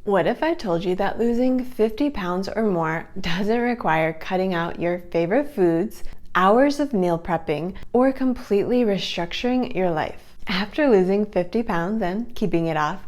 What if I told you that losing 50 pounds or more doesn't require cutting out your favorite foods, hours of meal prepping, or completely restructuring your life? After losing 50 pounds and keeping it off,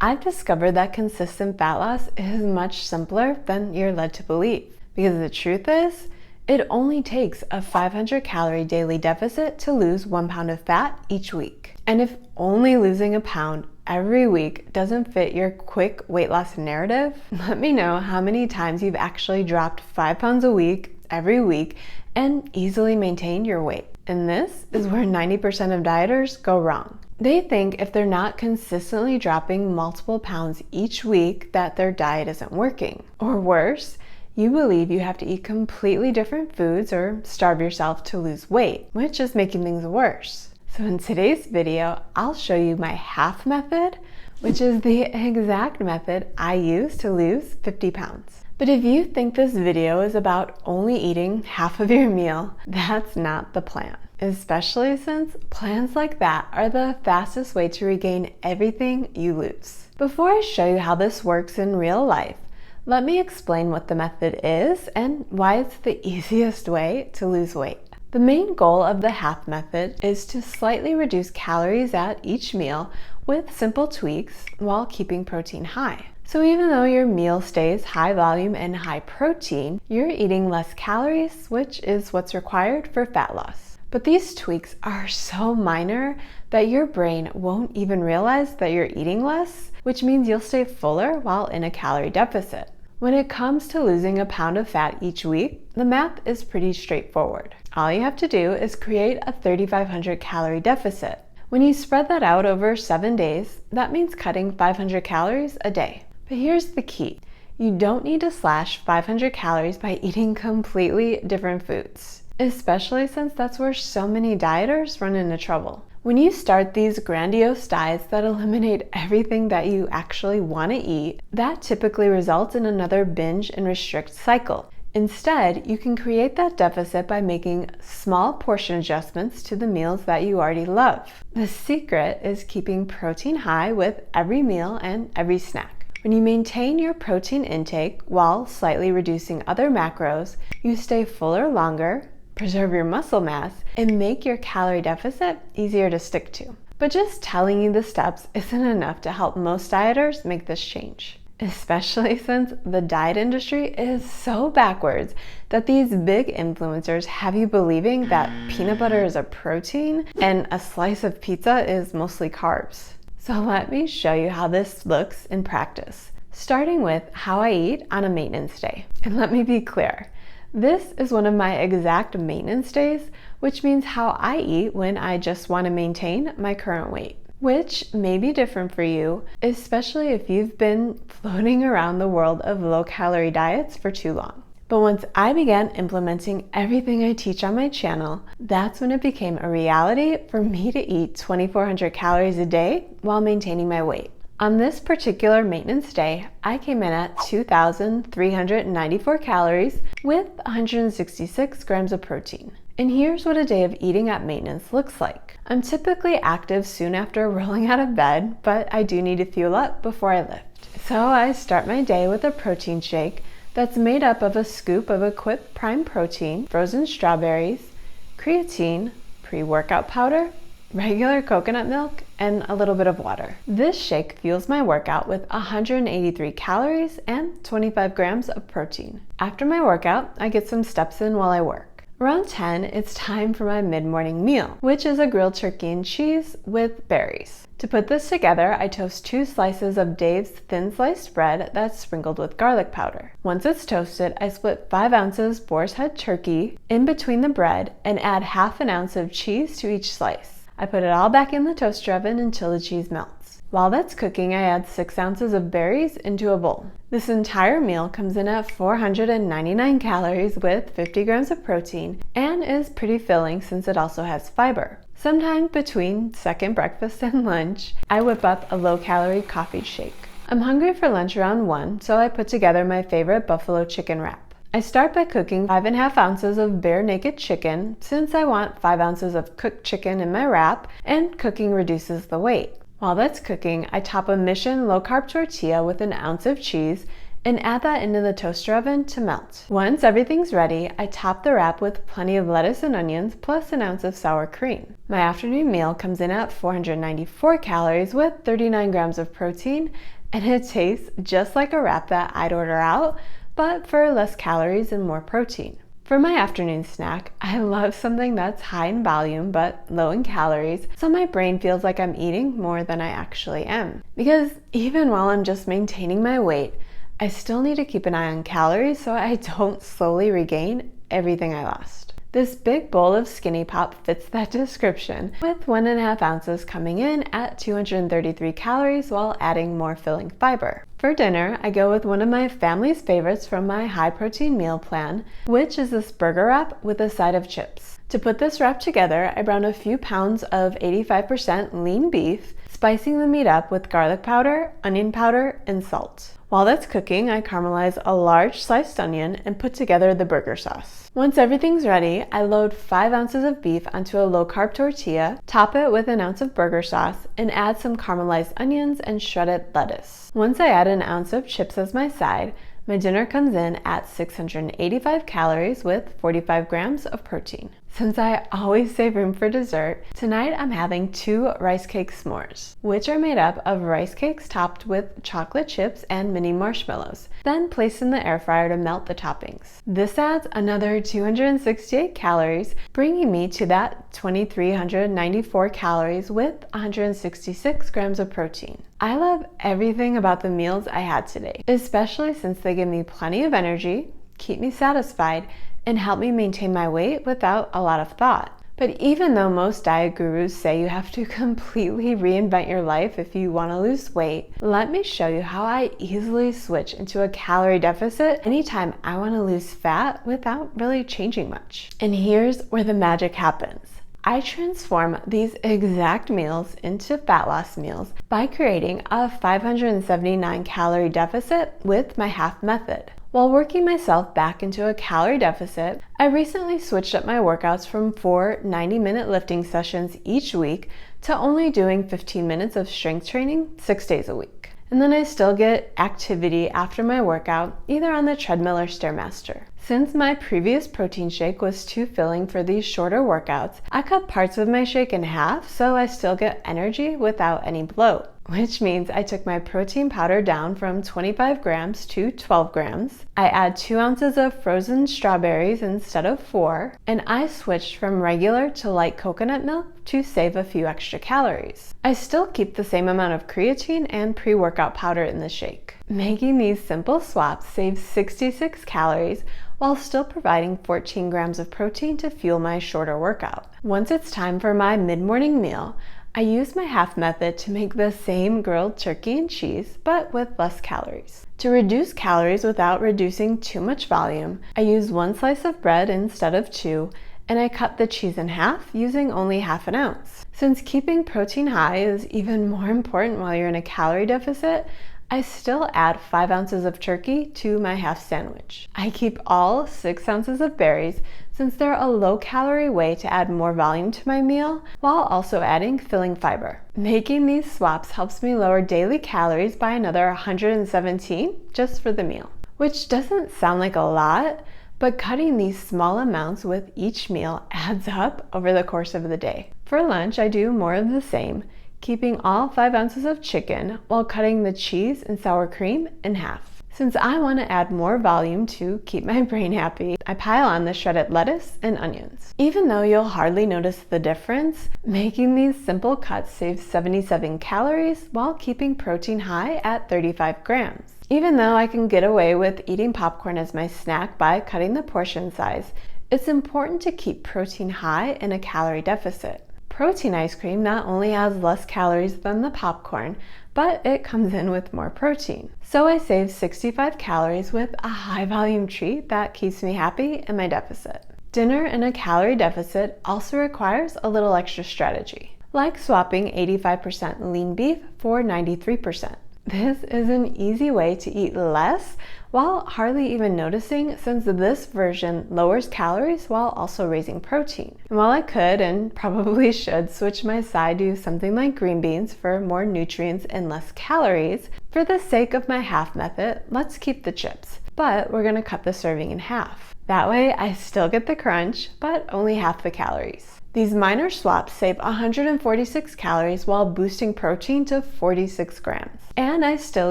I've discovered that consistent fat loss is much simpler than you're led to believe. Because the truth is, it only takes a 500 calorie daily deficit to lose 1 pound of fat each week. And if only losing a pound every week doesn't fit your quick weight loss narrative, let me know how many times you've actually dropped 5 pounds a week every week and easily maintained your weight. And this is where 90% of dieters go wrong. They think if they're not consistently dropping multiple pounds each week that their diet isn't working. Or worse, you believe you have to eat completely different foods or starve yourself to lose weight, which is making things worse. So in today's video, I'll show you my half method, which is the exact method I use to lose 50 pounds. But if you think this video is about only eating half of your meal, that's not the plan. Especially since plans like that are the fastest way to regain everything you lose. Before I show you how this works in real life, let me explain what the method is and why it's the easiest way to lose weight. The main goal of the half method is to slightly reduce calories at each meal with simple tweaks while keeping protein high. So even though your meal stays high volume and high protein, you're eating less calories, which is what's required for fat loss. But these tweaks are so minor that your brain won't even realize that you're eating less, which means you'll stay fuller while in a calorie deficit. When it comes to losing a pound of fat each week, the math is pretty straightforward. All you have to do is create a 3,500 calorie deficit. When you spread that out over 7 days, that means cutting 500 calories a day. But here's the key. You don't need to slash 500 calories by eating completely different foods, especially since that's where so many dieters run into trouble. When you start these grandiose diets that eliminate everything that you actually want to eat, that typically results in another binge and restrict cycle. Instead, you can create that deficit by making small portion adjustments to the meals that you already love. The secret is keeping protein high with every meal and every snack. When you maintain your protein intake while slightly reducing other macros, you stay fuller longer, preserve your muscle mass, and make your calorie deficit easier to stick to. But just telling you the steps isn't enough to help most dieters make this change, especially since the diet industry is so backwards that these big influencers have you believing that peanut butter is a protein and a slice of pizza is mostly carbs. So let me show you how this looks in practice, starting with how I eat on a maintenance day. And let me be clear, this is one of my exact maintenance days, which means how I eat when I just want to maintain my current weight, which may be different for you, especially if you've been floating around the world of low-calorie diets for too long. But once I began implementing everything I teach on my channel, that's when it became a reality for me to eat 2,400 calories a day while maintaining my weight. On this particular maintenance day, I came in at 2,394 calories with 166 grams of protein. And here's what a day of eating at maintenance looks like. I'm typically active soon after rolling out of bed, but I do need to fuel up before I lift. So I start my day with a protein shake that's made up of a scoop of Equip Prime Protein, frozen strawberries, creatine, pre-workout powder, regular coconut milk, and a little bit of water. This shake fuels my workout with 183 calories and 25 grams of protein. After my workout, I get some steps in while I work. Around 10, it's time for my mid-morning meal, which is a grilled turkey and cheese with berries. To put this together, I toast 2 slices of Dave's thin sliced bread that's sprinkled with garlic powder. Once it's toasted, I split 5 ounces boar's head turkey in between the bread and add ½ an ounce of cheese to each slice. I put it all back in the toaster oven until the cheese melts. While that's cooking, I add 6 ounces of berries into a bowl. This entire meal comes in at 499 calories with 50 grams of protein and is pretty filling since it also has fiber. Sometime between second breakfast and lunch, I whip up a low-calorie coffee shake. I'm hungry for lunch around 1, so I put together my favorite buffalo chicken wrap. I start by cooking 5½ ounces of bare naked chicken since I want 5 ounces of cooked chicken in my wrap and cooking reduces the weight. While that's cooking, I top a Mission low-carb tortilla with an ounce of cheese and add that into the toaster oven to melt. Once everything's ready, I top the wrap with plenty of lettuce and onions plus an ounce of sour cream. My afternoon meal comes in at 494 calories with 39 grams of protein, and it tastes just like a wrap that I'd order out, but for less calories and more protein. For my afternoon snack, I love something that's high in volume but low in calories, so my brain feels like I'm eating more than I actually am. Because even while I'm just maintaining my weight, I still need to keep an eye on calories so I don't slowly regain everything I lost. This big bowl of Skinny Pop fits that description, with 1.5 ounces coming in at 233 calories while adding more filling fiber. For dinner, I go with one of my family's favorites from my high protein meal plan, which is this burger wrap with a side of chips. To put this wrap together, I brown a few pounds of 85% lean beef, spicing the meat up with garlic powder, onion powder, and salt. While that's cooking, I caramelize a large sliced onion and put together the burger sauce. Once everything's ready, I load 5 ounces of beef onto a low-carb tortilla, top it with an ounce of burger sauce, and add some caramelized onions and shredded lettuce. Once I add an ounce of chips as my side, my dinner comes in at 685 calories with 45 grams of protein. Since I always save room for dessert, tonight I'm having 2 rice cake s'mores, which are made up of rice cakes topped with chocolate chips and mini marshmallows, then placed in the air fryer to melt the toppings. This adds another 268 calories, bringing me to that 2,394 calories with 166 grams of protein. I love everything about the meals I had today, especially since they give me plenty of energy, keep me satisfied, and help me maintain my weight without a lot of thought. But even though most diet gurus say you have to completely reinvent your life if you want to lose weight, let me show you how I easily switch into a calorie deficit anytime I want to lose fat without really changing much. And here's where the magic happens. I transform these exact meals into fat loss meals by creating a 579 calorie deficit with my half method. While working myself back into a calorie deficit, I recently switched up my workouts from 4 90-minute lifting sessions each week to only doing 15 minutes of strength training 6 days a week. And then I still get activity after my workout, either on the treadmill or Stairmaster. Since my previous protein shake was too filling for these shorter workouts, I cut parts of my shake in half so I still get energy without any bloat. Which means I took my protein powder down from 25 grams to 12 grams. I add 2 ounces of frozen strawberries instead of 4, and I switched from regular to light coconut milk to save a few extra calories. I still keep the same amount of creatine and pre-workout powder in the shake. Making these simple swaps saves 66 calories while still providing 14 grams of protein to fuel my shorter workout. Once it's time for my mid-morning meal, I use my half method to make the same grilled turkey and cheese, but with less calories. To reduce calories without reducing too much volume, I use 1 slice of bread instead of 2, and I cut the cheese in half using only half an ounce. Since keeping protein high is even more important while you're in a calorie deficit, I still add 5 ounces of turkey to my half sandwich. I keep all 6 ounces of berries since they're a low-calorie way to add more volume to my meal while also adding filling fiber. Making these swaps helps me lower daily calories by another 117 just for the meal, which doesn't sound like a lot, but cutting these small amounts with each meal adds up over the course of the day. For lunch, I do more of the same, keeping all 5 ounces of chicken while cutting the cheese and sour cream in half. Since I want to add more volume to keep my brain happy, I pile on the shredded lettuce and onions. Even though you'll hardly notice the difference, making these simple cuts saves 77 calories while keeping protein high at 35 grams. Even though I can get away with eating popcorn as my snack by cutting the portion size, it's important to keep protein high in a calorie deficit. Protein ice cream not only has less calories than the popcorn, but it comes in with more protein. So I save 65 calories with a high volume treat that keeps me happy in my deficit. Dinner in a calorie deficit also requires a little extra strategy, like swapping 85% lean beef for 93%. This is an easy way to eat less while hardly even noticing, since this version lowers calories while also raising protein. And while I could and probably should switch my side to something like green beans for more nutrients and less calories, for the sake of my half method, let's keep the chips. But we're gonna cut the serving in half. That way I still get the crunch, but only half the calories. These minor swaps save 146 calories while boosting protein to 46 grams. And I still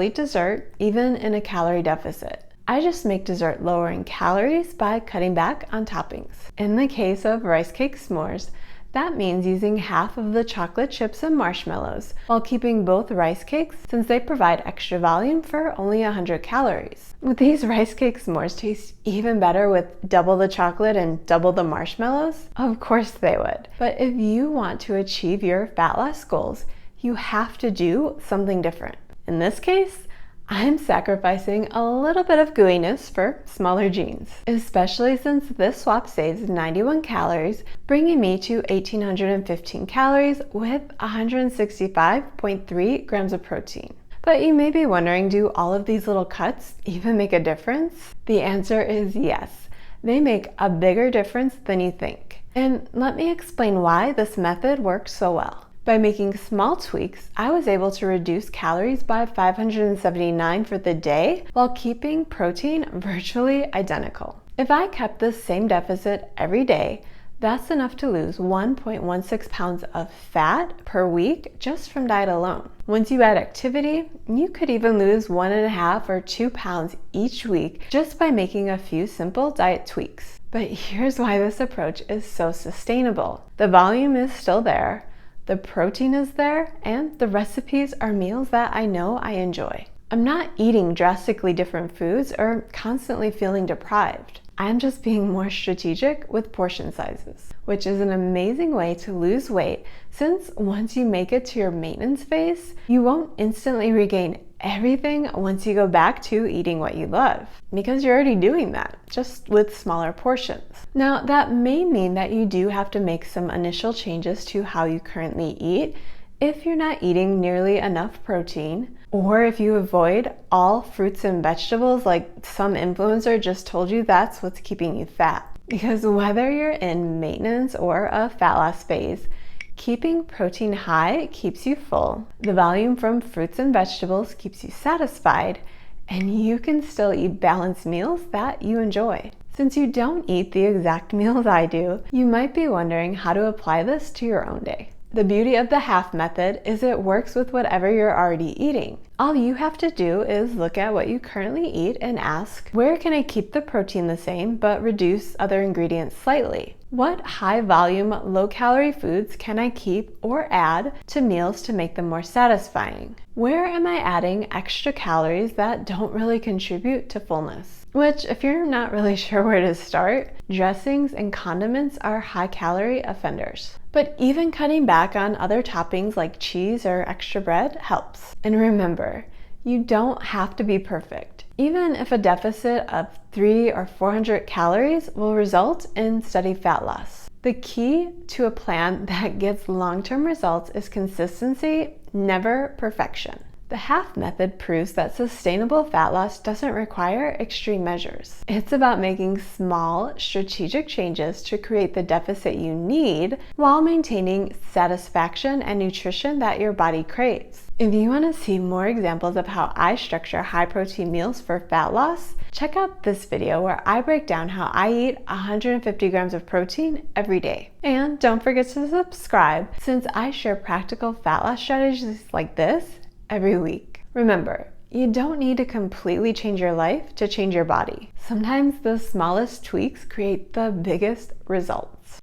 eat dessert, even in a calorie deficit. I just make dessert lower in calories by cutting back on toppings. In the case of rice cake s'mores, that means using half of the chocolate chips and marshmallows while keeping both rice cakes, since they provide extra volume for only 100 calories. Would these rice cake s'mores taste even better with double the chocolate and double the marshmallows? Of course they would. But if you want to achieve your fat loss goals, you have to do something different. In this case, I'm sacrificing a little bit of gooiness for smaller jeans, especially since this swap saves 91 calories, bringing me to 1,815 calories with 165.3 grams of protein. But you may be wondering, do all of these little cuts even make a difference? The answer is yes. They make a bigger difference than you think. And let me explain why this method works so well. By making small tweaks, I was able to reduce calories by 579 for the day while keeping protein virtually identical. If I kept the same deficit every day, that's enough to lose 1.16 pounds of fat per week just from diet alone. Once you add activity, you could even lose 1.5 or 2 pounds each week just by making a few simple diet tweaks. But here's why this approach is so sustainable. The volume is still there, the protein is there, and the recipes are meals that I know I enjoy. I'm not eating drastically different foods or constantly feeling deprived. I'm just being more strategic with portion sizes, which is an amazing way to lose weight, since once you make it to your maintenance phase, you won't instantly regain everything once you go back to eating what you love, because you're already doing that, just with smaller portions. Now, that may mean that you do have to make some initial changes to how you currently eat if you're not eating nearly enough protein, or if you avoid all fruits and vegetables like some influencer just told you that's what's keeping you fat. Because whether you're in maintenance or a fat loss phase, keeping protein high keeps you full, the volume from fruits and vegetables keeps you satisfied, and you can still eat balanced meals that you enjoy. Since you don't eat the exact meals I do, you might be wondering how to apply this to your own day. The beauty of the half method is it works with whatever you're already eating. All you have to do is look at what you currently eat and ask, where can I keep the protein the same but reduce other ingredients slightly? What high volume, low calorie foods can I keep or add to meals to make them more satisfying? Where am I adding extra calories that don't really contribute to fullness? Which, if you're not really sure where to start, dressings and condiments are high calorie offenders. But even cutting back on other toppings like cheese or extra bread helps. And remember, you don't have to be perfect. Even if a deficit of 300 or 400 calories will result in steady fat loss. The key to a plan that gets long-term results is consistency, never perfection. The half method proves that sustainable fat loss doesn't require extreme measures. It's about making small, strategic changes to create the deficit you need while maintaining satisfaction and nutrition that your body craves. If you want to see more examples of how I structure high-protein meals for fat loss, check out this video where I break down how I eat 150 grams of protein every day. And don't forget to subscribe, since I share practical fat loss strategies like this every week. Remember, you don't need to completely change your life to change your body. Sometimes the smallest tweaks create the biggest results.